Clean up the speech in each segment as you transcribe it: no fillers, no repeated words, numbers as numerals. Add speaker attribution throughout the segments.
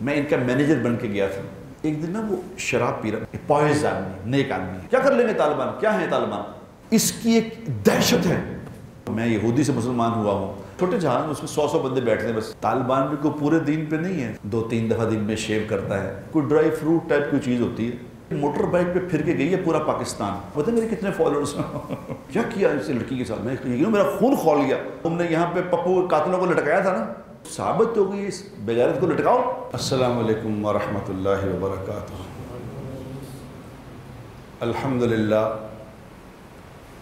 Speaker 1: میں ان کا مینیجر بن کے گیا تھا. ایک دن نا وہ شراب پی رہا, پوائز آدمی, نیک آدمی, کیا کر لیں گے طالبان, کیا ہے طالبان, اس کی ایک دہشت ہے. میں یہودی سے مسلمان ہوا ہوں, چھوٹے جہاز میں اس میں 100 بندے بیٹھتے ہیں بس. طالبان بھی کوئی پورے دین پہ نہیں ہے, 2-3 دفعہ دن میں شیو کرتا ہے, کوئی ڈرائی فروٹ ٹائپ کوئی چیز ہوتی ہے. موٹر بائک پہ پھر کے گئی ہے پورا پاکستان. پتہ میرے کتنے فالوورز ہیں. کیا کیا اس لڑکی کے ساتھ, میں میرا خون کھول گیا. تم نے یہاں پہ پپو قاتلوں کو لٹکایا تھا نا, ثابت ہو گئی اس بغیرت کو لٹکاؤ. السلام علیکم ورحمۃ اللہ وبرکاتہ. الحمدللہ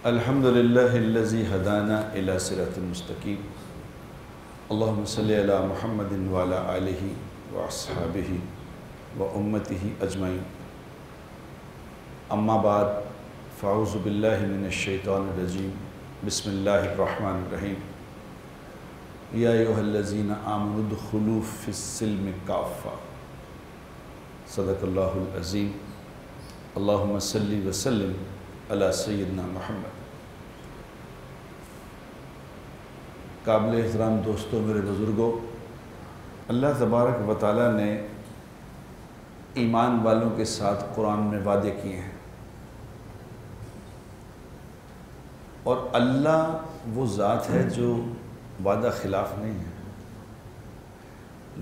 Speaker 1: الحمدللہ الذی ہدانا الی صراط مستقیم. اللہم صلی علی محمد وعلی آلہ واصحابہ وامتہ اجمعین. اما بعد فاعوذ باللہ من الشیطان الرجیم. بسم اللہ الرحمن الرحیم. یا ایھا الذین آمنوا ادخلوا فی السلم کافہ. صدق اللہ العظیم. اللہم صلی وسلم علی سیدنا محمد. قابل احترام دوستوں, میرے بزرگوں, اللہ تبارک و تعالیٰ نے ایمان والوں کے ساتھ قرآن میں وعدے کیے ہیں, اور اللہ وہ ذات ہے جو وعدہ خلاف نہیں ہے.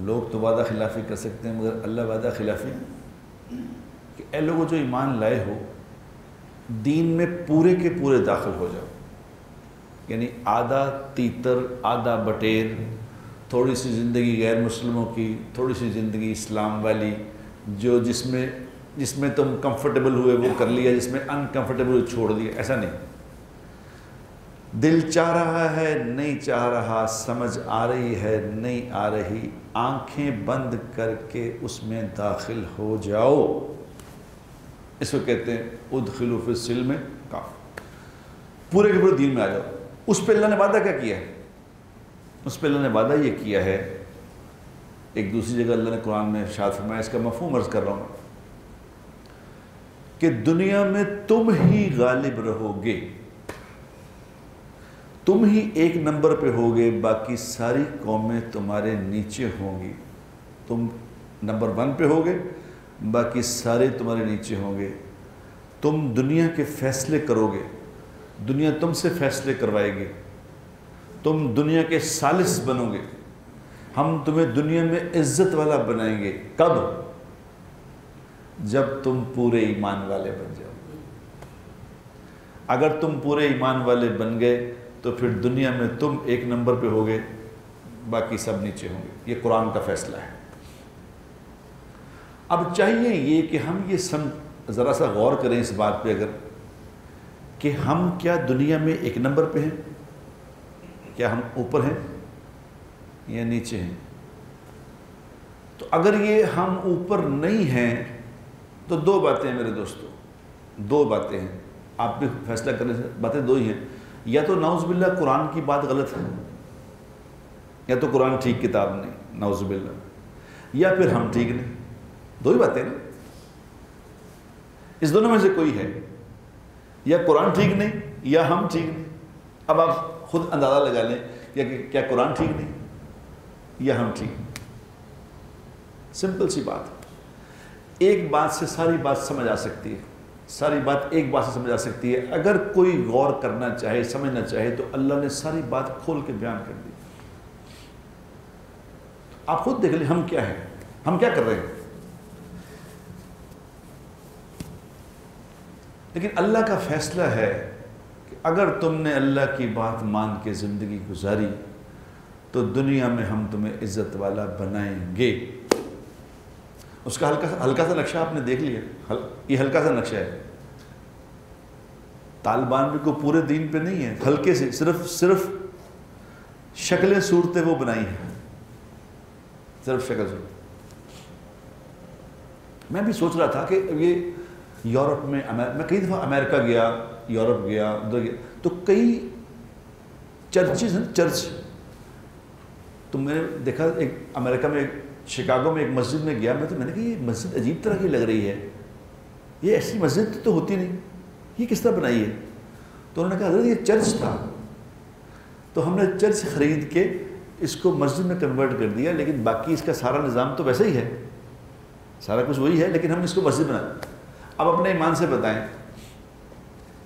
Speaker 1: لوگ تو وعدہ خلافی کر سکتے ہیں مگر اللہ وعدہ خلافی نہیں. کہ اے لوگوں جو ایمان لائے ہو, دین میں پورے کے پورے داخل ہو جاؤ. یعنی آدھا تیتر آدھا بٹیر, تھوڑی سی زندگی غیر مسلموں کی, تھوڑی سی زندگی اسلام والی, جو جس میں تم کمفرٹیبل ہوئے وہ کر لیا, جس میں انکمفرٹیبل چھوڑ دیا. ایسا نہیں. دل چاہ رہا ہے نہیں چاہ رہا, سمجھ آ رہی ہے نہیں آ رہی, آنکھیں بند کر کے اس میں داخل ہو جاؤ. اس کو کہتے ہیں ادخلوا فی السلم کافہ. پورے کے پورے دین میں آ جاؤ. اس پہ اللہ نے وعدہ کیا کیا ہے؟ اس پہ اللہ نے وعدہ یہ کیا ہے, ایک دوسری جگہ اللہ نے قرآن میں ارشاد فرمایا, اس کا مفہوم عرض کر رہا ہوں, کہ دنیا میں تم ہی غالب رہو گے, تم ہی ایک نمبر پہ ہوگے, باقی ساری قومیں تمہارے نیچے ہوں گی. تم نمبر 1 پہ ہوگے, باقی سارے تمہارے نیچے ہوں گے. تم دنیا کے فیصلے کرو گے, دنیا تم سے فیصلے کروائے گی. تم دنیا کے ثالث بنو گے, ہم تمہیں دنیا میں عزت والا بنائیں گے. کب؟ جب تم پورے ایمان والے بن جاؤ. اگر تم پورے ایمان والے بن گئے تو پھر دنیا میں تم ایک نمبر پہ ہوگے, باقی سب نیچے ہوں گے. یہ قرآن کا فیصلہ ہے. اب چاہیے یہ کہ ہم یہ ذرا سا غور کریں اس بات پہ, اگر کہ ہم کیا دنیا میں ایک نمبر پہ ہیں, کیا ہم اوپر ہیں یا نیچے ہیں. تو اگر یہ ہم اوپر نہیں ہیں تو 2 باتیں ہیں میرے دوستو, 2 باتیں ہیں. آپ بھی فیصلہ کرنے سے باتیں 2 ہی ہیں. یا تو نعوذ باللہ قرآن کی بات غلط ہے, یا تو قرآن ٹھیک کتاب نہیں, نعوذ باللہ, یا پھر ہم ٹھیک نہیں. 2 ہی باتیں نا. اس دونوں میں سے کوئی ہے, یا قرآن ٹھیک نہیں یا ہم ٹھیک نہیں. اب آپ خود اندازہ لگا لیں کہ کیا قرآن ٹھیک نہیں یا ہم ٹھیک نہیں. سمپل سی بات. ایک بات سے ساری بات سمجھ آ سکتی ہے, ساری بات ایک بات سے سمجھ آ سکتی ہے. اگر کوئی غور کرنا چاہے, سمجھنا چاہے, تو اللہ نے ساری بات کھول کے بیان کر دی. آپ خود دیکھ لیں ہم کیا ہیں, ہم کیا کر رہے ہیں. لیکن اللہ کا فیصلہ ہے کہ اگر تم نے اللہ کی بات مان کے زندگی گزاری تو دنیا میں ہم تمہیں عزت والا بنائیں گے. اس کا ہلکا سا نقشہ آپ نے دیکھ لیا. یہ ہلکا سا نقشہ ہے. طالبان بھی کو پورے دین پہ نہیں ہے, ہلکے سے صرف شکلیں صورتیں وہ بنائی ہیں, صرف شکل صورت. میں بھی سوچ رہا تھا کہ یہ یورپ میں کئی دفعہ امریکہ گیا, یورپ گیا, ادھر گیا, تو کئی چرچز ہیں, چرچ. تو میں نے دیکھا ایک امریکہ میں, شکاگو میں ایک مسجد میں گیا, میں نے کہا یہ مسجد عجیب طرح کی لگ رہی ہے, یہ ایسی مسجد تو ہوتی نہیں, یہ کس طرح بنائی ہے. تو انہوں نے کہا حضرت یہ چرچ تھا, تو ہم نے چرچ خرید کے اس کو مسجد میں کنورٹ کر دیا، لیکن باقی اس کا سارا نظام تو ویسا ہی ہے، سارا کچھ وہی ہے، لیکن ہم اس کو مسجد بنا. اب اپنے ایمان سے بتائیں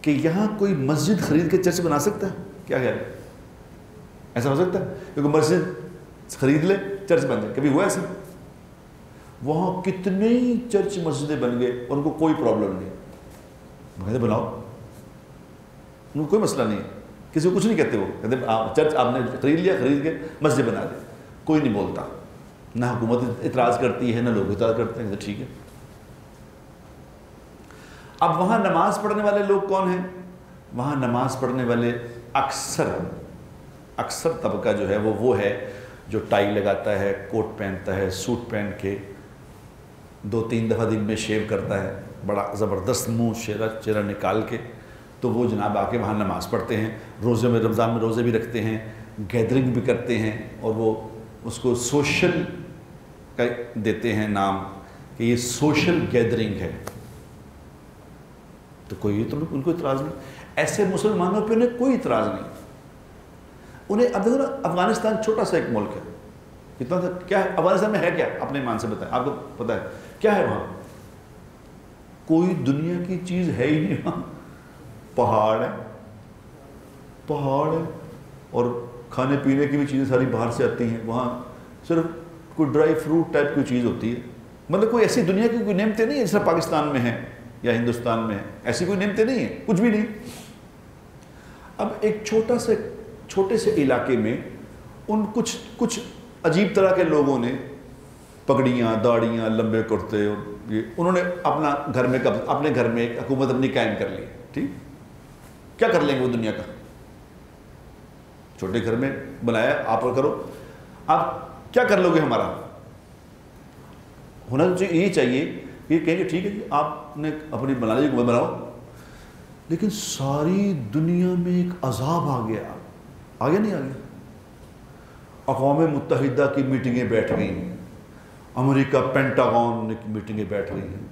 Speaker 1: کہ یہاں کوئی مسجد خرید کے چرچ بنا سکتا ہے؟ کیا خیال ہے؟ ایسا ہو سکتا ہے؟ کیونکہ مسجد خرید لے چرچ بن جائے. کبھی ہوا ایسا؟ وہاں کتنے چرچ مسجدیں بن گئے، ان کو کوئی پرابلم نہیں. کہتے بناؤ، ان کو کوئی مسئلہ نہیں ہے، کسی کو کچھ نہیں کہتے. وہ کہتے چرچ آپ نے خرید لیا، خرید کے مسجد بنا دے، کوئی نہیں بولتا. نہ حکومت اعتراض کرتی ہے، نہ لوگ اعتراض کرتے ہیں. ٹھیک ہے. اب وہاں نماز پڑھنے والے لوگ کون ہیں؟ وہاں نماز پڑھنے والے اکثر طبقہ جو ہے وہ ہے جو ٹائی لگاتا ہے، کوٹ پہنتا ہے، سوٹ پہن کے 2-3 دفعہ دن میں شیو کرتا ہے، بڑا زبردست منہ چہرہ نکال کے. تو وہ جناب آ کے وہاں نماز پڑھتے ہیں، روزے میں رمضان میں روزے بھی رکھتے ہیں، گیدرنگ بھی کرتے ہیں، اور وہ اس کو سوشل کا دیتے ہیں نام کہ یہ سوشل گیدرنگ ہے. تو کوئی تو ان کو اعتراض نہیں. ایسے مسلمانوں پہ انہیں کوئی اعتراض نہیں. انہیں اب دیکھو نا، افغانستان چھوٹا سا ایک ملک ہے، کتنا تھا کیا ہے افغانستان میں؟ ہے کیا؟ اپنے ایمان سے بتائیں، آپ کو پتہ ہے کیا ہے وہاں؟ کوئی دنیا کی چیز ہے ہی نہیں. وہاں پہاڑ ہے اور کھانے پینے کی بھی چیزیں ساری باہر سے آتی ہیں. وہاں صرف کوئی ڈرائی فروٹ ٹائپ کی چیز ہوتی ہے. مطلب کوئی ایسی دنیا کی کوئی نعمتیں نہیں ہیں جیسا پاکستان میں ہے یا ہندوستان میں ہے. ایسی کوئی نعمتیں نہیں ہیں، کچھ بھی نہیں. اب ایک چھوٹے سے علاقے میں ان کچھ عجیب طرح کے لوگوں نے پگڑیاں، داڑیاں، لمبے کرتے، اور یہ انہوں نے اپنے گھر میں ایک حکومت اپنی قائم کر لی. ٹھیک، کیا کر لیں گے وہ دنیا کا؟ چھوٹے گھر میں بنایا، آپ کرو، آپ کیا کر لو گے؟ ہمارا ہونا تو یہی چاہیے کہ کہیں گے ٹھیک ہے جی آپ نے اپنی بنا لی حکومت بناؤ، لیکن ساری دنیا میں ایک عذاب آ گیا نہیں آ گیا؟ اقوام متحدہ کی میٹنگیں بیٹھ گئی ہیں، امریکہ پینٹاگون کی میٹنگیں بیٹھ گئی ہیں،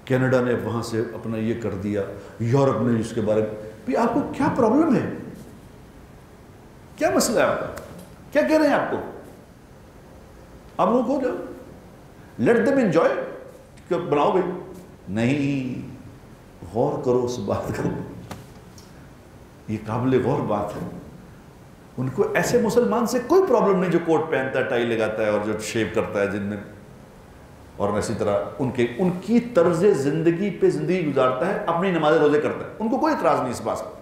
Speaker 1: کینیڈا نے وہاں سے اپنا یہ کر دیا، یورپ نے اس کے بارے میں بھی. آپ کو کیا پرابلم ہے؟ کیا مسئلہ ہے آپ کا؟ کیا کہہ رہے ہیں آپ کو؟ آپ لوگوں کو لیٹ دیم انجوائے، بناؤ بھائی. نہیں، غور کرو اس بات کو، یہ قابل غور بات ہے. ان کو ایسے مسلمان سے کوئی پرابلم نہیں جو کوٹ پہنتا ہے، ٹائی لگاتا ہے، اور جو شیو کرتا ہے دن میں، اور اسی طرح ان کی طرز زندگی پہ زندگی گزارتا ہے، اپنی نماز روزے کرتا ہے. ان کو کوئی اعتراض نہیں اس بات پر.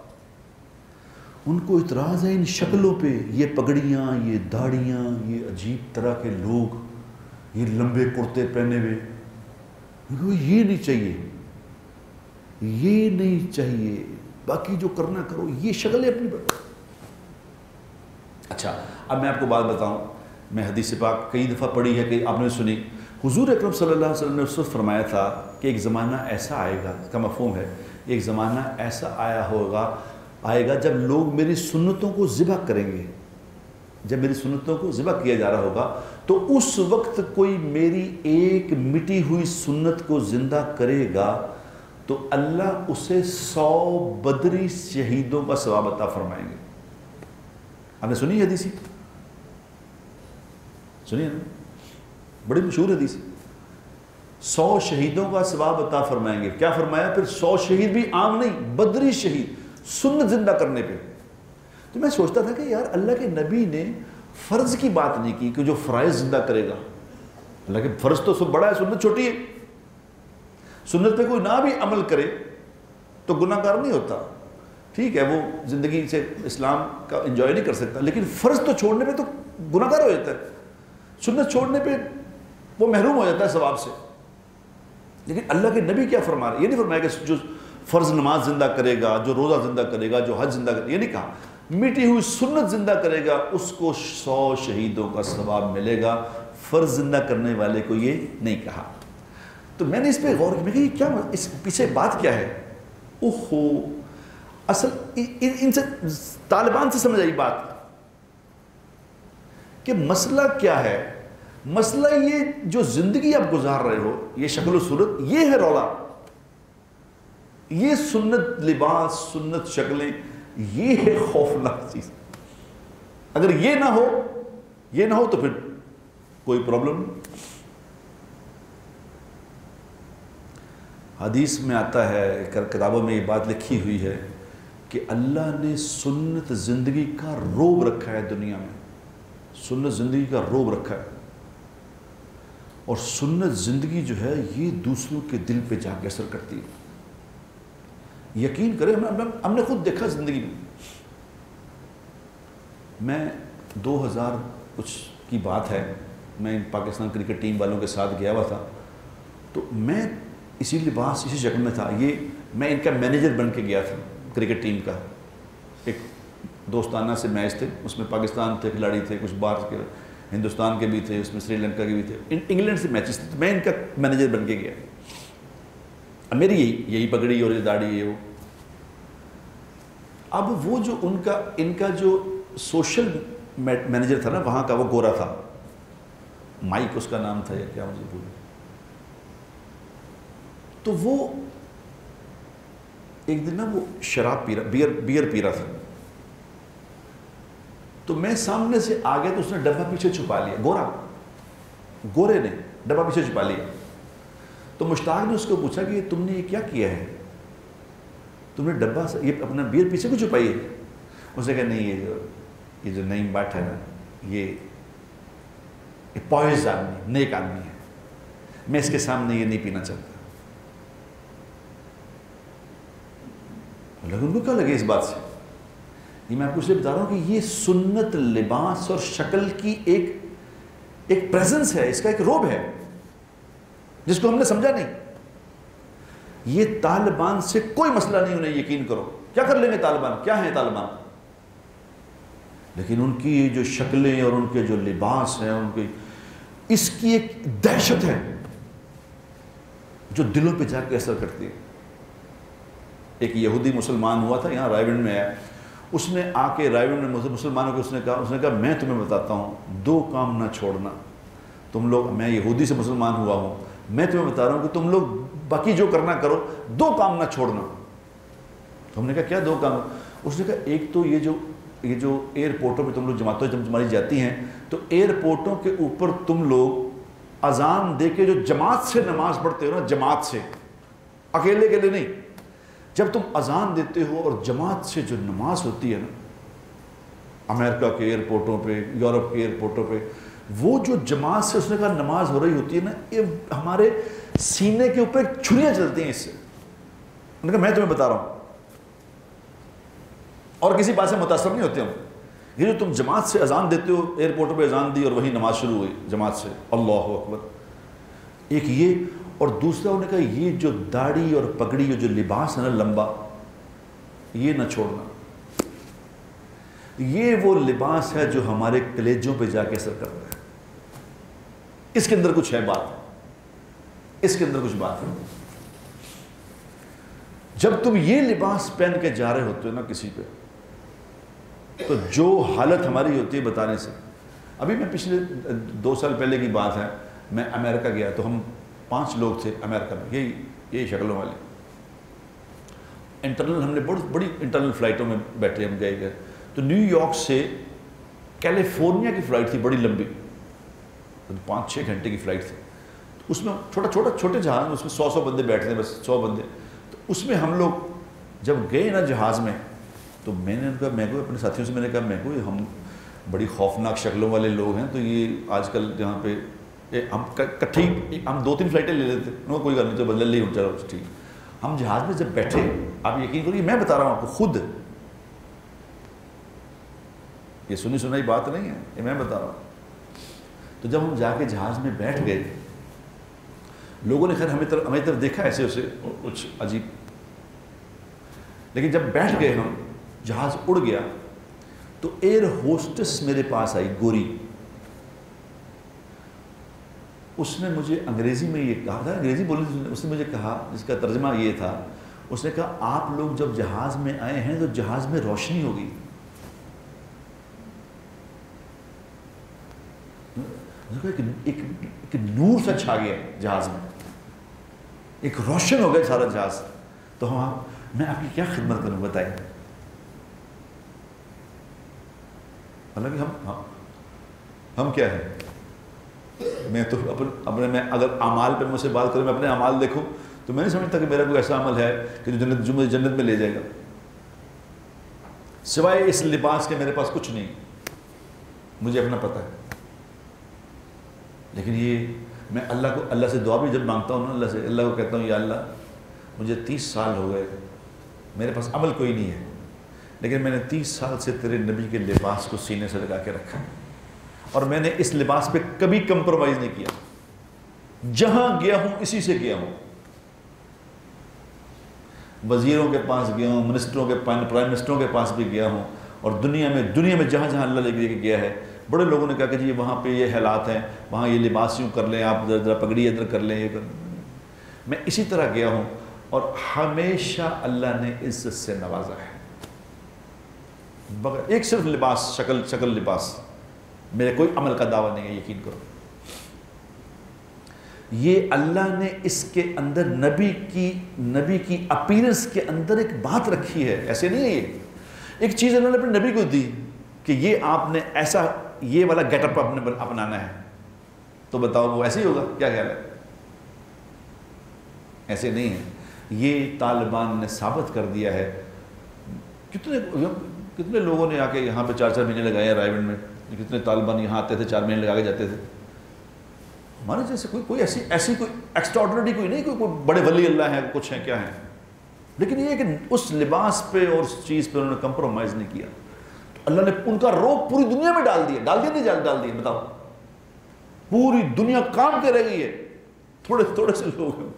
Speaker 1: ان کو اعتراض ہے ان شکلوں پہ، یہ پگڑیاں، یہ داڑیاں، یہ عجیب طرح کے لوگ، یہ لمبے کرتے پہنے ہوئے. یہ نہیں چاہیے، یہ نہیں چاہیے، باقی جو کرنا کرو، یہ شکلیں اپنی بتاؤ. اچھا، اب میں آپ کو بات بتاؤں. میں حدیث پاک کئی دفعہ پڑھی ہے کہ آپ نے سنی. حضور اکرم صلی اللہ علیہ وسلم نے اس وقت فرمایا تھا کہ ایک زمانہ ایسا آئے گا، اس کا مفہوم ہے ایک زمانہ ایسا آئے گا جب لوگ میری سنتوں کو ذبح کریں گے. جب میری سنتوں کو ذبح کیا جا رہا ہوگا تو اس وقت کوئی میری ایک مٹی ہوئی سنت کو زندہ کرے گا تو اللہ اسے 100 بدری شہیدوں کا ثواب عطا فرمائیں گے. آپ نے سنی حدیث؟ سنی ہے نا؟ بڑی مشہور حدیث. 100 شہیدوں کا ثواب عطا فرمائیں گے. کیا فرمایا پھر؟ 100 شہید بھی عام نہیں، بدری شہید، سنت زندہ کرنے پہ. تو میں سوچتا تھا کہ یار اللہ کے نبی نے فرض کی بات نہیں کی کہ جو فرائض زندہ کرے گا. اللہ کے فرض تو سب بڑا ہے، سنت چھوٹی ہے. سنت پہ کوئی نہ بھی عمل کرے تو گناہ گار نہیں ہوتا. ٹھیک ہے، وہ زندگی سے اسلام کا انجوائے نہیں کر سکتا، لیکن فرض تو چھوڑنے پہ تو گناہ گار ہو جاتا ہے. سنت چھوڑنے پہ وہ محروم ہو جاتا ہے ثواب سے. لیکن اللہ کے نبی کیا فرما رہے؟ یہ نہیں فرمایا کہ جو فرض نماز زندہ کرے گا، جو روزہ زندہ کرے گا، جو حج زندہ کرے گا، یہ نہیں کہا. مٹی ہوئی سنت زندہ کرے گا اس کو 100 شہیدوں کا ثواب ملے گا. فرض زندہ کرنے والے کو یہ نہیں کہا. تو میں نے اس پہ غور کیا، میں کہ یہ کیا، اس پیچھے بات کیا ہے؟ اوہو، اصل ان سے طالبان سے سمجھ آئی بات کہ مسئلہ کیا ہے. مسئلہ یہ جو زندگی آپ گزار رہے ہو، یہ شکل و صورت، یہ ہے رولا. یہ سنت لباس، سنت شکلیں، یہ ہے خوفناک چیز. اگر یہ نہ ہو یہ نہ ہو تو پھر کوئی پرابلم نہیں. حدیث میں آتا ہے, کتابوں میں یہ بات لکھی ہوئی ہے کہ اللہ نے سنت زندگی کا روب رکھا ہے دنیا میں, سنت زندگی کا روب رکھا ہے, اور سنت زندگی جو ہے یہ دوسروں کے دل پہ جا کے اثر کرتی ہے. یقین کریں, ہم نے خود دیکھا زندگی میں 2000 کچھ کی بات ہے, میں پاکستان کرکٹ ٹیم والوں کے ساتھ گیا ہوا تھا, تو میں اسی لباس اسی شکل میں تھا. یہ میں ان کا مینیجر بن کے گیا تھا کرکٹ ٹیم کا. ایک دوستانہ سے میچ تھے, اس میں پاکستان تھے, کھلاڑی تھے, کچھ باہر کے ہندوستان کے بھی تھے, اس میں سری لنکا کے بھی تھے, انگلینڈ سے میچز تھے. تو میں ان کا مینیجر بن کے گیا. اب میری یہی پگڑی اور یہ داڑھی ہے وہ. اب وہ جو ان کا جو سوشل مینیجر تھا نا وہاں کا, وہ گورا تھا, مائک اس کا نام تھا یا کیا مجھے بھول. تو وہ ایک دن نا وہ شراب پی رہا, بیئر پی رہا تھا. تو میں سامنے سے آ گیا تو اس نے ڈبہ پیچھے چھپا لیا, گورے نے ڈبہ پیچھے چھپا لیا. تو مشتاق نے اس کو پوچھا کہ تم نے یہ کیا ہے, تم نے ڈبہ یہ اپنا بیئر پیچھے کیوں چھپائی ہے؟ اس نے کہا نہیں, یہ جو نئی بات ہے نا, یہ پوائز آدمی, نیک آدمی ہے, میں اس کے سامنے یہ نہیں پینا چاہتا. ان کو کیا لگے اس بات سے؟ یہ میں آپ کو اس لیے بتا رہا ہوں کہ یہ سنت لباس اور شکل کی ایک پریزنس ہے, اس کا ایک روب ہے جس کو ہم نے سمجھا نہیں. یہ طالبان سے کوئی مسئلہ نہیں, انہیں یقین کرو, کیا کر لیں گے طالبان, کیا ہیں طالبان, لیکن ان کی جو شکلیں اور ان کے جو لباس ہیں, ان کی اس کی ایک دہشت ہے جو دلوں پہ جا کے اثر کرتی ہے. ایک یہودی مسلمان ہوا تھا یہاں رائے گنج میں ہے, اس نے آ کے رائے گنج میں مسلمانوں کو اس نے کہا میں تمہیں بتاتا ہوں 2 کام نہ چھوڑنا. تم لوگ, میں یہودی سے مسلمان ہوا ہوں, میں تمہیں بتا رہا ہوں کہ تم لوگ باقی جو کرنا کرو, 2 کام نہ چھوڑنا. تو ہم نے کہا کیا 2 کام؟ اس نے کہا ایک تو یہ جو ایئرپورٹوں پہ تم لوگ جماعتیں جب تمہاری جاتی ہیں تو ایئرپورٹوں کے اوپر تم لوگ اذان دے کے جو جماعت سے نماز پڑھتے ہو نا, جماعت سے, اکیلے کے لیے نہیں, جب تم اذان دیتے ہو اور جماعت سے جو نماز ہوتی ہے نا, امریکہ کے ایئرپورٹوں پہ, یورپ کے ایئرپورٹوں پہ, وہ جو جماعت سے اس نے کہا نماز ہو رہی ہوتی ہے نا, یہ ہمارے سینے کے اوپر چھریاں چلتی ہیں اس سے. انہوں نے کہا میں تمہیں بتا رہا ہوں, اور کسی بات سے متاثر نہیں ہوتے ہم. یہ جو تم جماعت سے اذان دیتے ہو, ایئرپورٹوں پہ اذان دی اور وہی نماز شروع ہوئی جماعت سے, اللہ اکبر. ایک یہ, اور دوسرا انہوں نے کہا یہ جو داڑھی اور پگڑی اور جو لباس ہے نا لمبا, یہ نہ چھوڑنا. یہ وہ لباس ہے جو ہمارے کلیجوں پہ جا کے اثر کرتا ہے. اس کے اندر کچھ ہے بات, اس کے اندر کچھ بات ہے. جب تم یہ لباس پہن کے جا رہے ہوتے ہو نا کسی پہ, تو جو حالت ہماری ہوتی ہے بتانے سے. ابھی میں پچھلے 2 سال پہلے کی بات ہے, میں امریکہ گیا تو ہم 5 لوگ تھے امریکہ میں, یہی شکلوں والے. انٹرنل, ہم نے بڑی انٹرنل فلائٹوں میں بیٹھے ہم گئے. تو نیو یارک سے کیلیفورنیا کی فلائٹ تھی بڑی لمبی, 5-6 گھنٹے کی فلائٹ تھی. اس میں چھوٹے جہاز میں, اس میں 100 بندے بیٹھتے ہیں, بس 100 بندے. تو اس میں ہم لوگ جب گئے نا جہاز میں, تو میں نے کہا, میں کو اپنے ساتھیوں سے میں نے کہا, میں کو ہم بڑی خوفناک شکلوں والے لوگ ہیں, تو یہ آج کل جہاں پہ ہم کٹھی ہم 2-3 فلائٹیں لے لیتے, کوئی بات نہیں, تو بدل لی, چلو ٹھیک. ہم جہاز میں جب بیٹھے, آپ یقین کریے میں بتا رہا ہوں آپ کو, خود یہ سنائی بات نہیں ہے, یہ میں بتا رہا ہوں. تو جب ہم جا کے جہاز میں بیٹھ گئے, لوگوں نے خیر ہمیں طرف دیکھا ایسے اسے کچھ عجیب, لیکن جب بیٹھ گئے ہم, جہاز اڑ گیا, تو ایئر ہوسٹس میرے پاس آئی, گوری. اس نے مجھے انگریزی میں یہ کہا تھا, انگریزی بولی تھی, اس نے مجھے کہا, جس کا ترجمہ یہ تھا, اس نے کہا آپ لوگ جب جہاز میں آئے ہیں تو جہاز میں روشنی ہوگی. ایک نور سا چھا گیا جہاز میں, ایک روشن ہو گیا سارا جہاز. تو میں آپ کی کیا خدمت کروں بتائیں. حالانکہ ہم کیا ہیں؟ میں تو اپنے میں اگر اعمال پہ مجھ سے بات کروں، میں اپنے اعمال دیکھوں تو میں نہیں سمجھتا کہ میرا کوئی ایسا عمل ہے کہ جو مجھے جنت میں لے جائے گا، سوائے اس لباس کے میرے پاس کچھ نہیں، مجھے اپنا پتہ ہے۔ لیکن یہ میں اللہ سے دعا بھی جب مانگتا ہوں نا، اللہ کو کہتا ہوں یا اللہ مجھے 30 سال ہو گئے، میرے پاس عمل کوئی نہیں ہے، لیکن میں نے 30 سال سے تیرے نبی کے لباس کو سینے سے لگا کے رکھا، اور میں نے اس لباس پہ کبھی کمپرومائز نہیں کیا، جہاں گیا ہوں اسی سے گیا ہوں، وزیروں کے پاس گیا ہوں، منسٹروں کے پرائم منسٹروں کے پاس بھی گیا ہوں، اور دنیا میں جہاں جہاں اللہ لے کے گیا ہے، بڑے لوگوں نے کہا کہ جی وہاں پہ یہ حالات ہیں، وہاں یہ لباس یوں کر لیں، آپ ذرا پگڑی ادھر کر لیں، یہ کر لیں، میں اسی طرح گیا ہوں، اور ہمیشہ اللہ نے عزت سے نوازا ہے، بغیر ایک صرف لباس، شکل لباس، میرے کوئی عمل کا دعویٰ نہیں ہے، یقین کرو۔ یہ اللہ نے اس کے اندر نبی کی اپیرنس کے اندر ایک بات رکھی ہے، ایسے نہیں ہے، یہ ایک چیز انہوں نے اپنے نبی کو دی کہ یہ آپ نے ایسا یہ والا گیٹ اپ اپنانا ہے، تو بتاؤ وہ ایسے ہی ہوگا؟ کیا خیال ہے؟ ایسے نہیں ہے، یہ طالبان نے ثابت کر دیا ہے۔ کتنے لوگوں نے آ کے یہاں پہ 4 مہینے لگائے ہیں رائے گنج میں، کتنے طالبان یہاں آتے تھے 4 مہینے لگا کے جاتے تھے، ہمارے جیسے کوئی ایسی کوئی ایکسٹراڈنری کوئی نہیں، کوئی بڑے ولی اللہ ہیں، کچھ ہیں، کیا ہیں، لیکن یہ کہ اس لباس پہ اور اس چیز پہ انہوں نے کمپرومائز نہیں کیا، تو اللہ نے ان کا روب پوری دنیا میں ڈال دیا، بتاؤ پوری دنیا کام کے رہ گئی ہے، تھوڑے سے لوگ ہیں۔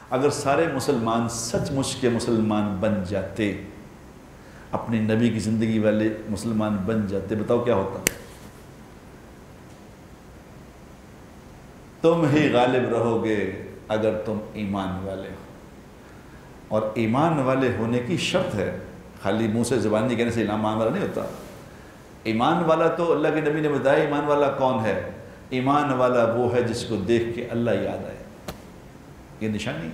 Speaker 1: اگر سارے مسلمان سچ مچ کے مسلمان بن جاتے، اپنی نبی کی زندگی والے مسلمان بن جاتے، بتاؤ کیا ہوتا؟ تم ہی غالب رہو گے اگر تم ایمان والے ہو، اور ایمان والے ہونے کی شرط ہے، خالی منہ سے زبانی کہنے سے ایمان والا نہیں ہوتا۔ ایمان والا تو اللہ کے نبی نے بتایا ایمان والا کون ہے، ایمان والا وہ ہے جس کو دیکھ کے اللہ یاد آئے، یہ نشانی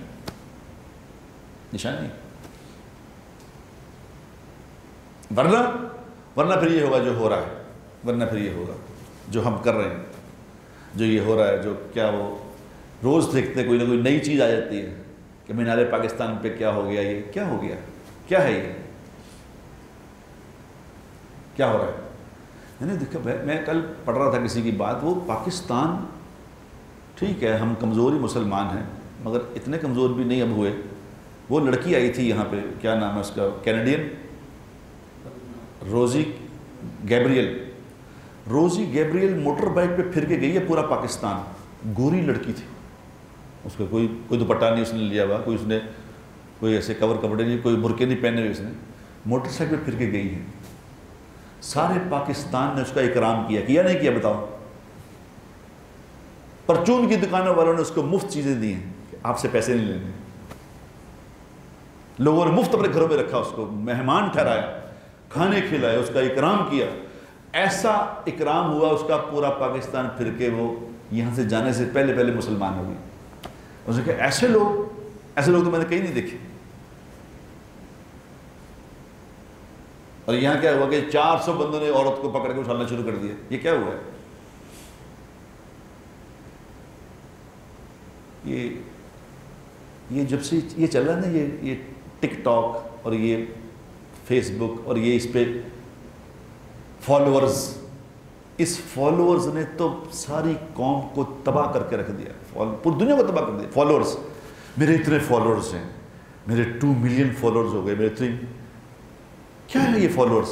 Speaker 1: ورنہ پھر یہ ہوگا جو ہو رہا ہے، ورنہ پھر یہ ہوگا جو ہم کر رہے ہیں، جو یہ ہو رہا ہے، جو کیا وہ روز دیکھتے کوئی نہ کوئی نئی چیز آ جاتی ہے کہ مینار پاکستان پہ کیا ہو گیا، یہ کیا ہو گیا، کیا ہے یہ کیا ہو رہا ہے۔ میں نے دیکھا، میں کل پڑھ رہا تھا کسی کی بات، وہ پاکستان ٹھیک ہے ہم کمزوری مسلمان ہیں مگر اتنے کمزور بھی نہیں اب ہوئے۔ وہ لڑکی آئی تھی یہاں پہ، کیا نام ہے اس کا، کینیڈین، روزی گیبریل موٹر بائک پہ پھر کے گئی ہے پورا پاکستان، گوری لڑکی تھی، اس کا کوئی دوپٹہ نہیں اس نے لیا ہوا، کوئی ایسے کپڑے نہیں، کوئی برقعے نہیں پہنے ہوئے، اس نے موٹر سائیکل پہ پھر کے گئی ہے، سارے پاکستان نے اس کا اکرام کیا نہیں کیا بتاؤ؟ پرچون کی دکانوں والوں نے اس کو مفت چیزیں دی ہیں کہ آپ سے پیسے نہیں لینے، لوگوں نے مفت اپنے گھروں میں رکھا، اس کو مہمان ٹھہرایا، کھانے کھلائے، اس کا اکرام کیا، ایسا اکرام ہوا اس کا پورا پاکستان پھر کے وہ یہاں سے جانے سے پہلے مسلمان ہو گئی۔ اس نے کہا ایسے لوگ تو میں نے کہیں نہیں دیکھے۔ اور یہاں کیا ہوا کہ 400 بندوں نے عورت کو پکڑ کے اٹھانا شروع کر دیا، یہ کیا ہوا ہے؟ یہ جب سے یہ چل رہا نا، یہ ٹک ٹاک اور یہ فیس بک اور یہ اس پہ فالوورز، اس فالوورز نے تو ساری قوم کو تباہ کر کے رکھ دیا، پوری دنیا کو تباہ کر دیا۔ فالوورز، میرے اتنے فالوورز ہیں، میرے 2 ملین فالوورز ہو گئے، میرے کیا ہے یہ فالوورز؟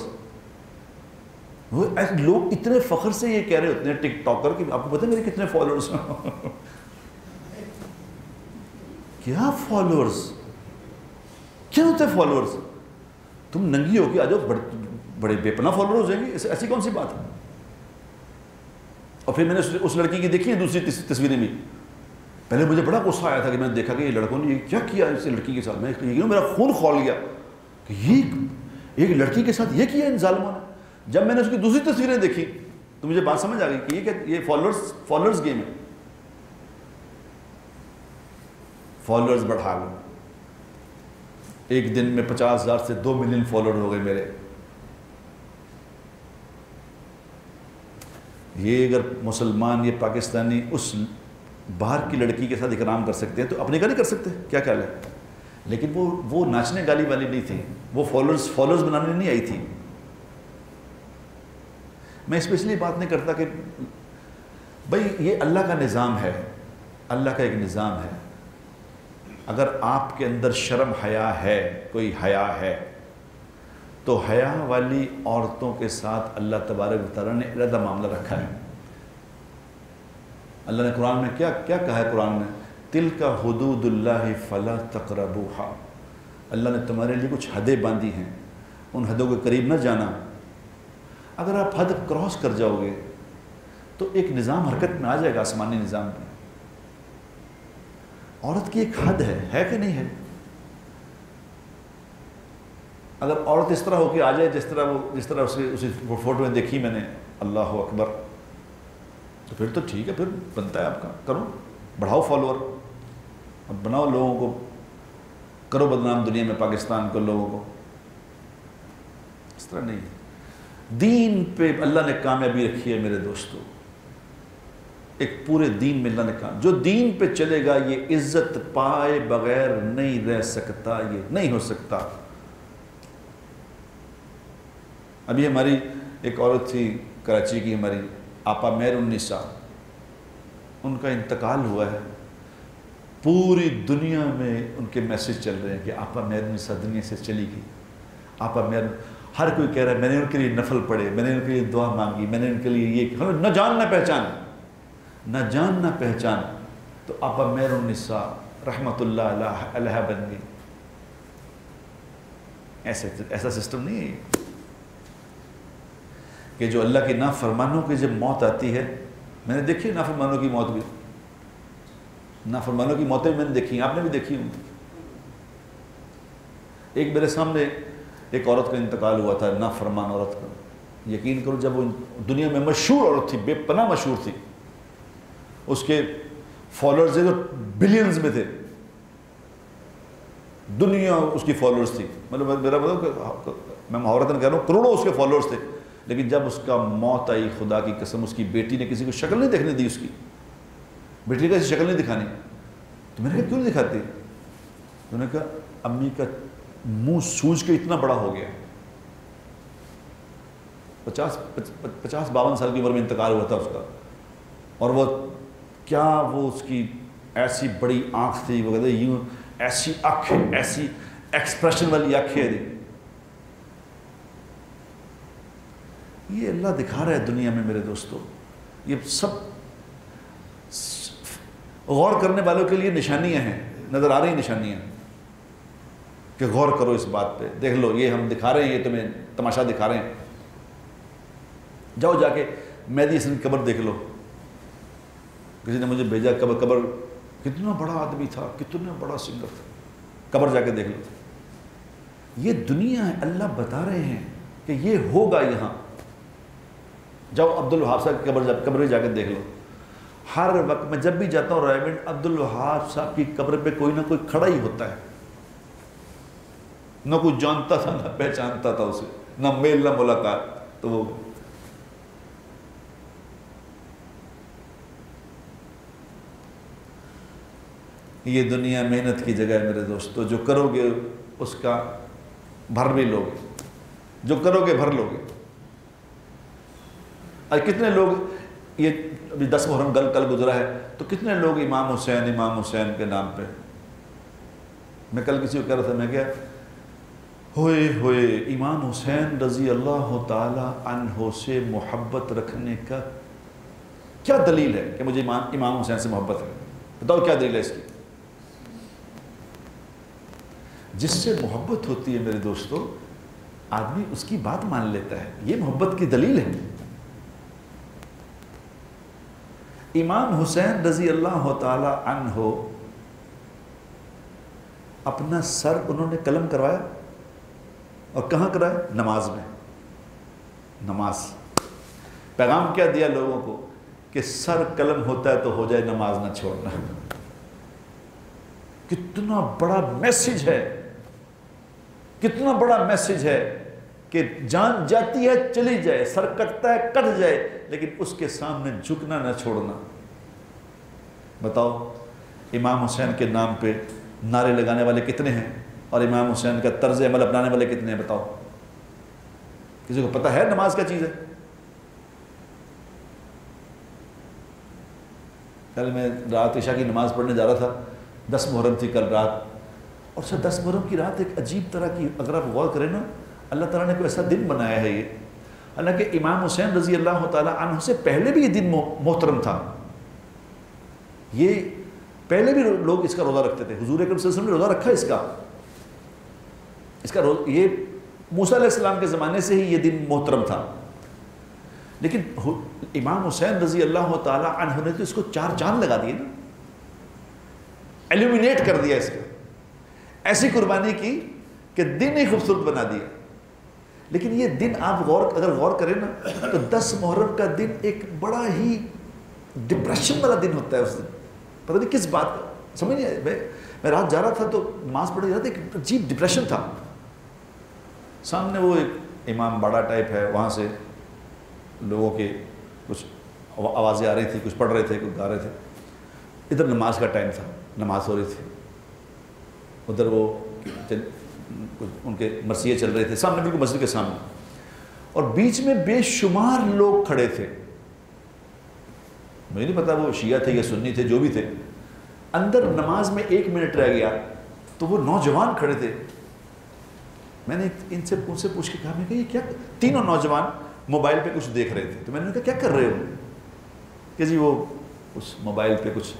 Speaker 1: وہ لوگ اتنے فخر سے یہ کہہ رہے ہوتے ہیں ٹک ٹاکر کہ آپ کو پتہ ہے میرے کتنے فالوورز ہیں؟ کیا فالوورز؟ کیا ہوتے ہیں فالوورز؟ تم ننگی ہو کے آ جاؤ، بڑے بے پناہ فالوور ہو جائیں گے، ایسی کون سی بات ہے؟ اور پھر میں نے اس لڑکی کی دیکھی ہیں دوسری تصویریں بھی، پہلے مجھے بڑا غصہ آیا تھا کہ میں نے دیکھا کہ یہ لڑکوں نے یہ کیا کیا اس لڑکی کے ساتھ، میرا خون کھول گیا کہ یہ ایک لڑکی کے ساتھ یہ کیا ان ظالموں نے۔ جب میں نے اس کی دوسری تصویریں دیکھی تو مجھے بات سمجھ آ گئی کہ یہ فالوورز گیم ہے، فالوورز بڑھا لو۔ ایک دن میں 50,000 سے 2 ملین فالوور ہو گئے میرے۔ یہ اگر مسلمان، یہ پاکستانی اس باہر کی لڑکی کے ساتھ اکرام کر سکتے ہیں تو اپنے کا نہیں کر سکتے؟ کیا خیال ہے؟ لیکن وہ ناچنے گالی والی نہیں تھی، وہ فالوورز بنانے نہیں آئی تھی۔ میں اس پہ اس لیے بات نہیں کرتا کہ بھئی یہ اللہ کا نظام ہے، اللہ کا ایک نظام ہے۔ اگر آپ کے اندر شرم حیا ہے، کوئی حیا ہے، تو حیا والی عورتوں کے ساتھ اللہ تبارک و تعالیٰ نے علیحدہ معاملہ رکھا ہے۔ اللہ نے قرآن میں کیا کہا ہے؟ قرآن میں تِلْکَ حُدُودُ اللَّهِ فَلَا تَقْرَبُوهَا، اللہ نے تمہارے لیے کچھ حدیں باندھی ہیں، ان حدوں کے قریب نہ جانا۔ اگر آپ حد کراس کر جاؤ گے تو ایک نظام حرکت میں آ جائے گا، آسمانی نظام میں۔ عورت کی ایک حد ہے کہ نہیں ہے؟ اگر عورت اس طرح ہو کے آ جائے جس طرح اسی فوٹو میں دیکھی میں نے، اللہ اکبر، تو پھر تو ٹھیک ہے، پھر بنتا ہے آپ کا، کرو، بڑھاؤ فالوور، اب بناؤ، لوگوں کو کرو بدنام دنیا میں، پاکستان کو، لوگوں کو۔ اس طرح نہیں، دین پہ اللہ نے کامیابی رکھی ہے میرے دوستو، ایک پورے دین میں اللہ نے کہا جو دین پہ چلے گا یہ عزت پائے بغیر نہیں رہ سکتا، یہ نہیں ہو سکتا۔ ابھی ہماری ایک عورت تھی کراچی کی، ہماری آپا مہر النساء، ان کا انتقال ہوا ہے، پوری دنیا میں ان کے میسج چل رہے ہیں کہ آپا مہر النساء دنیا سے چلی گئی، آپا مہر، ہر کوئی کہہ رہا ہے میں نے ان کے لیے نفل پڑھے، میں نے ان کے لیے دعا مانگی، میں نے ان کے لیے یہ، ہمیں نہ جان نہ پہچان، نہ جان نہ پہچان، تو آپا مہر النساء رحمت اللہ علیہ بن گئی۔ ایسا سسٹم نہیں ہے کہ جو اللہ کی نافرمانوں کی جب موت آتی ہے، میں نے دیکھی نافرمانوں کی موت بھی، نافرمانوں کی موتیں میں نے دیکھی، آپ نے بھی دیکھی ہوں۔ ایک میرے سامنے ایک عورت کا انتقال ہوا تھا، نافرمان عورت کا، یقین کرو جب وہ دنیا میں مشہور عورت تھی، بے پناہ مشہور تھی، اس کے فالوورز جو بلینز میں تھے، دنیا اس کی فالوورز تھی، مطلب میرا مطلب میں محاورتاً کہہ رہا ہوں کروڑوں اس کے فالوورز تھے، لیکن جب اس کا موت آئی، خدا کی قسم اس کی بیٹی نے کسی کو شکل نہیں دیکھنے دی، اس کی بیٹی کا ایسی شکل نہیں دکھانی، تو میں نے کہا کیوں نہیں دکھاتی؟ تو نے کہا امی کا منہ سوج کے اتنا بڑا ہو گیا، 50-52 سال کی عمر میں انتقال ہوا تھا اس کا، اور وہ کیا وہ اس کی ایسی بڑی آنکھ تھی، وہ کہتے ہیں یوں ایسی آنکھیں، ایسی ایکسپریشن والی آنکھیں تھی۔ یہ اللہ دکھا رہا ہے دنیا میں میرے دوستو، یہ سب غور کرنے والوں کے لیے نشانیاں ہیں، نظر آ رہی نشانیاں کہ غور کرو اس بات پہ، دیکھ لو یہ ہم دکھا رہے ہیں، یہ تمہیں تماشا دکھا رہے ہیں، جاؤ جا کے مہدی حسن کی قبر دیکھ لو، کسی نے مجھے بھیجا قبر، کتنا بڑا آدمی تھا، کتنا بڑا سنگر تھا، قبر جا کے دیکھ لو۔ یہ دنیا ہے، اللہ بتا رہے ہیں کہ یہ ہوگا یہاں، جاؤ عبدالوہاب صاحب کی قبر جا کے دیکھ لو، ہر وقت میں جب بھی جاتا ہوں رائمنڈ، عبدالوہاب صاحب کی قبر پہ کوئی نہ کوئی کھڑا ہی ہوتا ہے، نہ کوئی جانتا تھا نہ پہچانتا تھا اسے، نہ میل نہ ملاقات، تو وہ یہ دنیا محنت کی جگہ ہے میرے دوستو، جو کرو گے اس کا بھر بھی لو گے، جو کرو گے بھر لو گے۔ اور کتنے لوگ، یہ ابھی 10 محرم کل گزرا ہے، تو کتنے لوگ امام حسین کے نام پہ، میں کل کسی کو کہہ رہا تھا، میں کیا ہوئے امام حسین رضی اللہ تعالی عنہ سے محبت رکھنے کا کیا دلیل ہے کہ مجھے امام حسین سے محبت ہے؟ بتاؤ کیا دلیل ہے اس کی؟ جس سے محبت ہوتی ہے میرے دوستو، آدمی اس کی بات مان لیتا ہے، یہ محبت کی دلیل ہے۔ امام حسین رضی اللہ تعالی عنہ اپنا سر انہوں نے قلم کروایا، اور کہاں کرایا؟ نماز میں، نماز۔ پیغام کیا دیا لوگوں کو کہ سر قلم ہوتا ہے تو ہو جائے، نماز نہ چھوڑنا۔ کتنا بڑا میسج ہے، کتنا بڑا میسج ہے کہ جان جاتی ہے چلی جائے، سر کٹتا ہے کٹ جائے، لیکن اس کے سامنے جھکنا نہ چھوڑنا۔ بتاؤ امام حسین کے نام پہ نعرے لگانے والے کتنے ہیں اور امام حسین کا طرز عمل اپنانے والے کتنے ہیں؟ بتاؤ، کسی کو پتہ ہے نماز کیا چیز ہے؟ کل میں رات عشاء کی نماز پڑھنے جا رہا تھا، 10 محرم تھی کل رات، اور سر 10 محرم کی رات ایک عجیب طرح کی، اگر آپ غور کریں نا، اللہ تعالیٰ نے کوئی ایسا دن بنایا ہے یہ، حالانکہ امام حسین رضی اللہ تعالیٰ عنہ سے پہلے بھی یہ دن محترم تھا، یہ پہلے بھی لوگ اس کا روزہ رکھتے تھے، حضور اکرم صلی اللہ علیہ وسلم نے روزہ رکھا اس کا یہ موسیٰ علیہ السلام کے زمانے سے ہی یہ دن محترم تھا، لیکن امام حسین رضی اللہ تعالیٰ عنہ نے تو اس کو 4 چاند لگا دیے نا، ایلومینیٹ کر دیا اس کو، ایسی قربانی کی کہ دن ہی خوبصورت بنا دیا۔ لیکن یہ دن آپ اگر غور کریں نا تو 10 محرم کا دن ایک بڑا ہی ڈپریشن والا دن ہوتا ہے، اس دن پتہ نہیں کس بات کا، سمجھ نہیں آئی، میں رات جا رہا تھا تو نماز پڑھ رہا تھا، ایک عجیب ڈپریشن تھا، سامنے وہ ایک امام باڑا ٹائپ ہے، وہاں سے لوگوں کے کچھ آوازیں آ رہی تھی، کچھ پڑھ رہے تھے، کچھ گا رہے تھے، ادھر نماز کا ٹائم تھا، نماز ہو رہی تھی، ادھر وہ ان کے مرثیے چل رہے تھے، سامنے بالکل مسجد کے سامنے، اور بیچ میں بے شمار لوگ کھڑے تھے، مجھے نہیں پتا وہ شیعہ تھے یا سنی تھے، جو بھی تھے، اندر نماز میں 1 منٹ رہ گیا تو وہ نوجوان کھڑے تھے، میں نے ان سے پوچھ کے کہا، میں کہ یہ کیا، تینوں نوجوان موبائل پہ کچھ دیکھ رہے تھے، تو میں نے کہا کیا کر رہے ہو؟ کہ جی وہ اس موبائل پہ کچھ،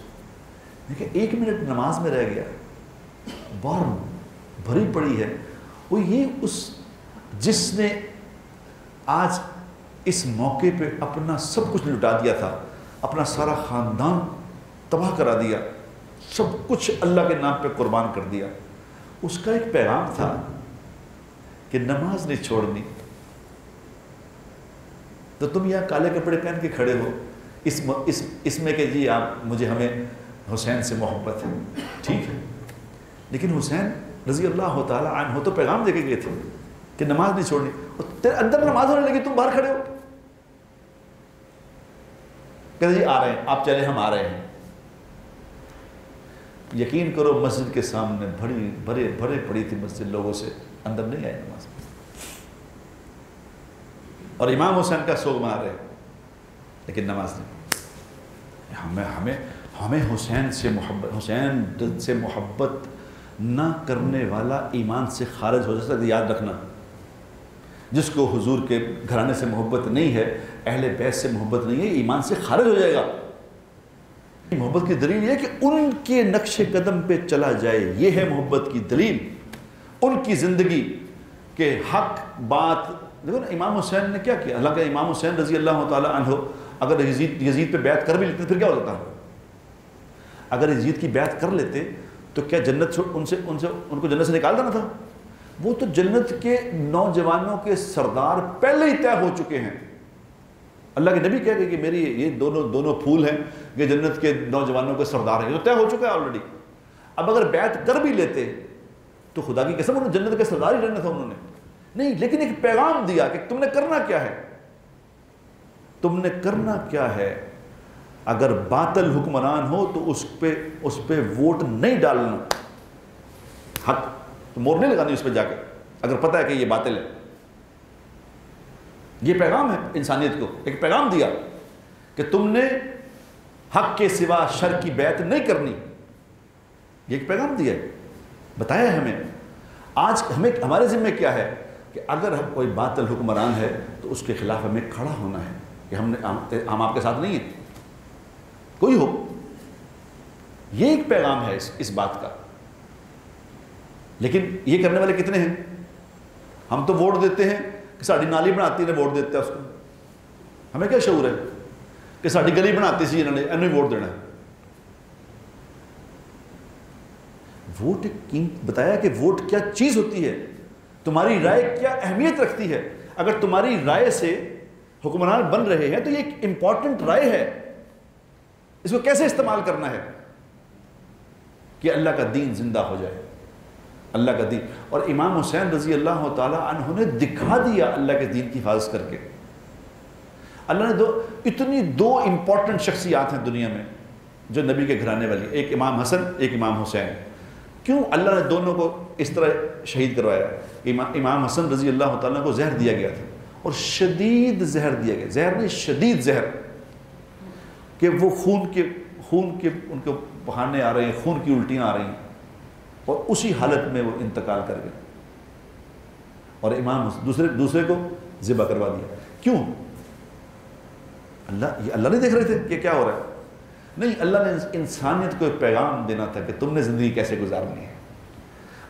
Speaker 1: میں کہا 1 منٹ نماز میں رہ گیا، بار بھری پڑی ہے، وہ یہ جس نے آج اس موقع پہ اپنا سب کچھ لٹا دیا تھا، اپنا سارا خاندان تباہ کرا دیا، سب کچھ اللہ کے نام پہ قربان کر دیا، اس کا ایک پیغام تھا کہ نماز نہیں چھوڑنی، تو تم یہاں کالے کپڑے پہن کے کھڑے ہو اس میں کہ جی ہمیں حسین سے محبت ہے، ٹھیک ہے، لیکن حسین رضی اللہ تعالیٰ عنہ تو پیغام دے کے گئے تھے کہ نماز نہیں چھوڑنی، اور تیرے اندر نماز ہونے لگی، تم باہر کھڑے ہو، کہتے جی آ رہے ہیں، آپ چلے، ہم آ رہے ہیں، یقین کرو مسجد کے سامنے بھرے پڑی تھی مسجد لوگوں سے، اندر نہیں آئے نماز، اور امام حسین کا سوگ منا رہے، لیکن نماز نہیں۔ ہمیں حسین سے محبت نہ کرنے والا ایمان سے خارج ہو جاتا ہے، یاد رکھنا، جس کو حضور کے گھرانے سے محبت نہیں ہے، اہل بیت سے محبت نہیں ہے، ایمان سے خارج ہو جائے گا۔ محبت کی دلیل یہ ہے کہ ان کے نقش قدم پہ چلا جائے، یہ ہے محبت کی دلیل، ان کی زندگی کے حق بات۔ دیکھو نا امام حسین نے کیا کیا، حالانکہ امام حسین رضی اللہ تعالیٰ عنہ اگر یزید پہ بیعت کر بھی لیتے پھر کیا ہو جاتا؟ اگر یزید کی بیعت کر لیتے تو کیا جنت ان کو جنت سے نکال دینا تھا؟ وہ تو جنت کے نوجوانوں کے سردار پہلے ہی طے ہو چکے ہیں، اللہ کے نبی کہہ گئے کہ میری یہ دونوں پھول ہیں، یہ جنت کے نوجوانوں کے سردار ہیں، یہ تو طے ہو چکا ہے آلریڈی۔ اب اگر بیعت کر بھی لیتے تو خدا کی قسم انہوں نے جنت کے سردار ہی رہنا تھا، انہوں نے نہیں، لیکن ایک پیغام دیا کہ تم نے کرنا کیا ہے، تم نے کرنا کیا ہے، اگر باطل حکمران ہو تو اس پہ ووٹ نہیں ڈالنا، حق تو مور نہیں لگانی اس پہ جا کے، اگر پتہ ہے کہ یہ باطل ہے۔ یہ پیغام ہے انسانیت کو، ایک پیغام دیا کہ تم نے حق کے سوا شر کی بیعت نہیں کرنی، یہ ایک پیغام دیا ہے، بتایا ہے ہمیں۔ آج ہمارے ذمہ کیا ہے کہ اگر کوئی باطل حکمران ہے تو اس کے خلاف ہمیں کھڑا ہونا ہے کہ ہم آپ کے ساتھ نہیں ہیں، کوئی ہو، یہ ایک پیغام ہے اس بات کا۔ لیکن یہ کرنے والے کتنے ہیں؟ ہم تو ووٹ دیتے ہیں کہ ساڑی نالی بناتی نے ووٹ دیتا ہے اس کو، ہمیں کیا شعور ہے کہ ساڑی گلی بناتی سی انہوں نے ووٹ دینا ہے۔ ووٹ بتایا کہ ووٹ کیا چیز ہوتی ہے، تمہاری رائے کیا اہمیت رکھتی ہے، اگر تمہاری رائے سے حکمران بن رہے ہیں تو یہ ایک امپورٹنٹ رائے ہے، اس کو کیسے استعمال کرنا ہے کہ اللہ کا دین زندہ ہو جائے، اللہ کا دین۔ اور امام حسین رضی اللہ تعالی عنہ نے دکھا دیا اللہ کے دین کی حفاظت کر کے۔ اللہ نے اتنی دو امپورٹنٹ شخصیات ہیں دنیا میں جو نبی کے گھرانے والی، ایک امام حسن ایک امام حسین. کیوں اللہ نے دونوں کو اس طرح شہید کروایا؟ امام حسن رضی اللہ تعالیٰ کو زہر دیا گیا تھا، اور شدید زہر دیا گیا، زہر نہیں شدید زہر، کہ وہ خون کے ان کو بہانے آ رہے ہیں، خون کی الٹیاں آ رہی ہیں، اور اسی حالت میں وہ انتقال کر گئے. اور امام دوسرے کو ذبح کروا دیا. کیوں؟ اللہ نہیں دیکھ رہے تھے کہ کیا ہو رہا ہے؟ نہیں، اللہ نے انسانیت کو ایک پیغام دینا تھا کہ تم نے زندگی کیسے گزارنی ہے.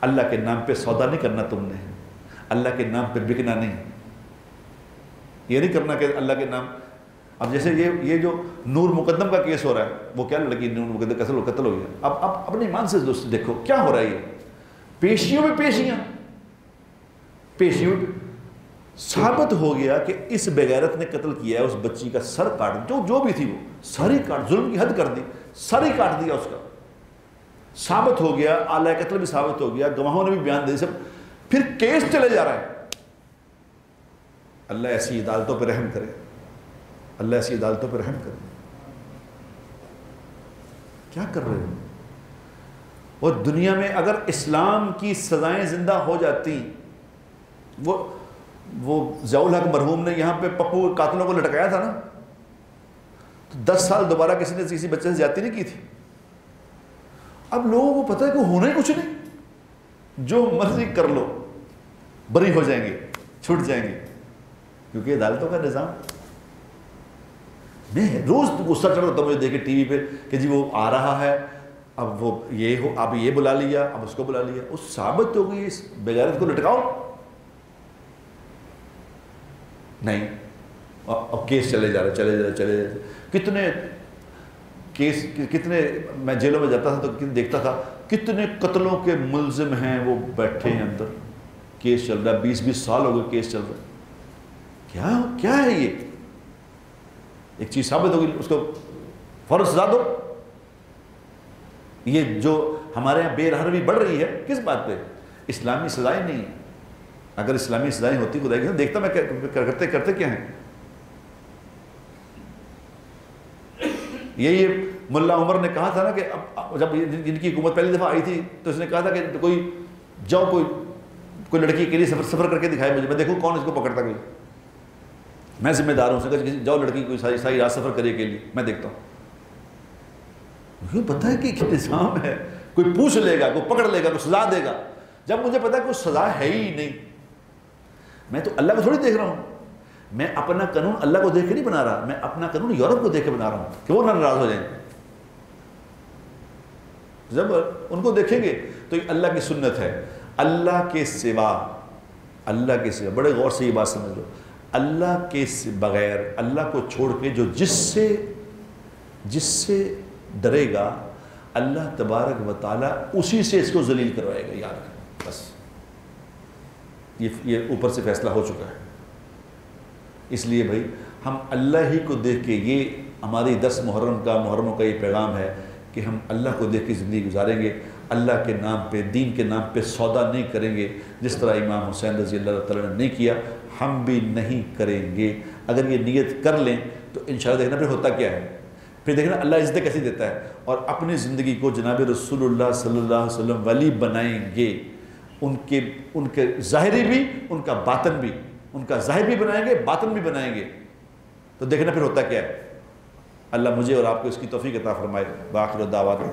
Speaker 1: اللہ کے نام پہ سودا نہیں کرنا تم نے، اللہ کے نام پہ بکنا نہیں. یہ نہیں کرنا کہ اللہ کے نام. اب جیسے یہ جو نور مقدم کا کیس ہو رہا ہے، وہ کیا لڑکی نور مقدم قتل ہو گیا. اب اپنے ایمان سے دوست دیکھو کیا ہو رہا ہے. یہ پیشیوں میں پیشیوں ثابت ہو گیا کہ اس بغیرت نے قتل کیا ہے. اس بچی کا سر کاٹ، جو بھی تھی وہ ساری کاٹ، ظلم کی حد کر دی، ساری کاٹ دیا اس کا. ثابت ہو گیا، آلہ قتل بھی ثابت ہو گیا، گواہوں نے بھی بیان دے سب. پھر کیس چلے جا رہا ہے. اللہ ایسی عدالتوں پہ رحم کرے، اللہ ایسی عدالتوں پہ رحم کرے. کیا کر رہے ہو؟ اور دنیا میں اگر اسلام کی سزائیں زندہ ہو جاتی، وہ ضیاء الحق مرحوم نے یہاں پہ پپو قاتلوں کو لٹکایا تھا نا، تو 10 سال دوبارہ کسی نے کسی بچے سے زیادتی نہیں کی تھی. اب لوگوں کو پتہ ہے کہ ہونا ہی کچھ نہیں، جو مرضی کر لو بری ہو جائیں گے، چھوٹ جائیں گے، کیونکہ عدالتوں کا نظام. میں روز غصہ چڑھ رہا تھا مجھے دیکھے ٹی وی پہ کہ جی وہ آ رہا ہے، اب وہ یہ ہو، اب یہ بلا لیا، اب اس کو بلا لیا. اس ثابت ہو گئی اس بغیرت کو لٹکاؤ. نہیں، اب کیس چلے جا رہے. کتنے کیس، کتنے، میں جیلوں میں جاتا تھا تو دیکھتا تھا کتنے قتلوں کے ملزم ہیں وہ بیٹھے ہیں اندر، کیس چل رہا ہے، 20 سال ہو گئے کیس چل رہا ہے. کیا ہے یہ؟ ایک چیز ثابت ہوگی اس کو فوراً سزا دو. یہ جو ہمارے یہاں بے رحمی بڑھ رہی ہے کس بات پہ؟ اسلامی سزائیں نہیں ہیں. اگر اسلامی سزائیں ہوتی خدا کی دیکھتا میں کرتے کیا ہیں. یہ ملا عمر نے کہا تھا نا کہ اب جب جن کی حکومت پہلی دفعہ آئی تھی تو اس نے کہا تھا کہ کوئی لڑکی کے لیے سفر کر کے دکھائے مجھے، میں دیکھوں کون اس کو پکڑتا. کوئی میں ذمہ دار ہوں، کہ جاؤ لڑکی کوئی ساری رات سفر کرے کے لیے، میں دیکھتا ہوں. مجھے پتہ ہے کہ نظام ہے، کوئی پوچھ لے گا، کوئی پکڑ لے گا، کوئی سزا دے گا. جب مجھے پتا ہے کوئی سزا ہے ہی نہیں، میں تو اللہ کو تھوڑی دیکھ رہا ہوں. میں اپنا قانون اللہ کو دیکھ کے نہیں بنا رہا، میں اپنا قانون یورپ کو دیکھ کے بنا رہا ہوں کہ وہ نہ ناراض ہو جائیں. جب ان کو دیکھیں گے تو یہ اللہ کی سنت ہے. اللہ کے سوا بڑے غور سے یہ بات سمجھ لو، اللہ کے بغیر، اللہ کو چھوڑ کے جو جس سے ڈرے گا اللہ تبارک و تعالیٰ اسی سے اس کو ذلیل کروائے گا. یاد رکھیں بس، یہ اوپر سے فیصلہ ہو چکا ہے. اس لیے بھائی ہم اللہ ہی کو دیکھ کے، یہ ہماری 10 محرموں کا یہ پیغام ہے کہ ہم اللہ کو دیکھ کے زندگی گزاریں گے. اللہ کے نام پہ، دین کے نام پہ سودا نہیں کریں گے. جس طرح امام حسین رضی اللہ تعالیٰ نے نہیں کیا، ہم بھی نہیں کریں گے. اگر یہ نیت کر لیں تو انشاءاللہ دیکھنا پھر ہوتا کیا ہے. پھر دیکھنا اللہ عزت کیسی دیتا ہے. اور اپنی زندگی کو جناب رسول اللہ صلی اللہ علیہ وسلم ولی بنائیں گے. ان کے ظاہری بھی، ان کا باطن بھی، ان کا ظاہر بھی بنائیں گے، باطن بھی بنائیں گے. تو دیکھنا پھر ہوتا کیا ہے. اللہ مجھے اور آپ کو اس کی توفیق عطا فرمائے. بآخر دعوانا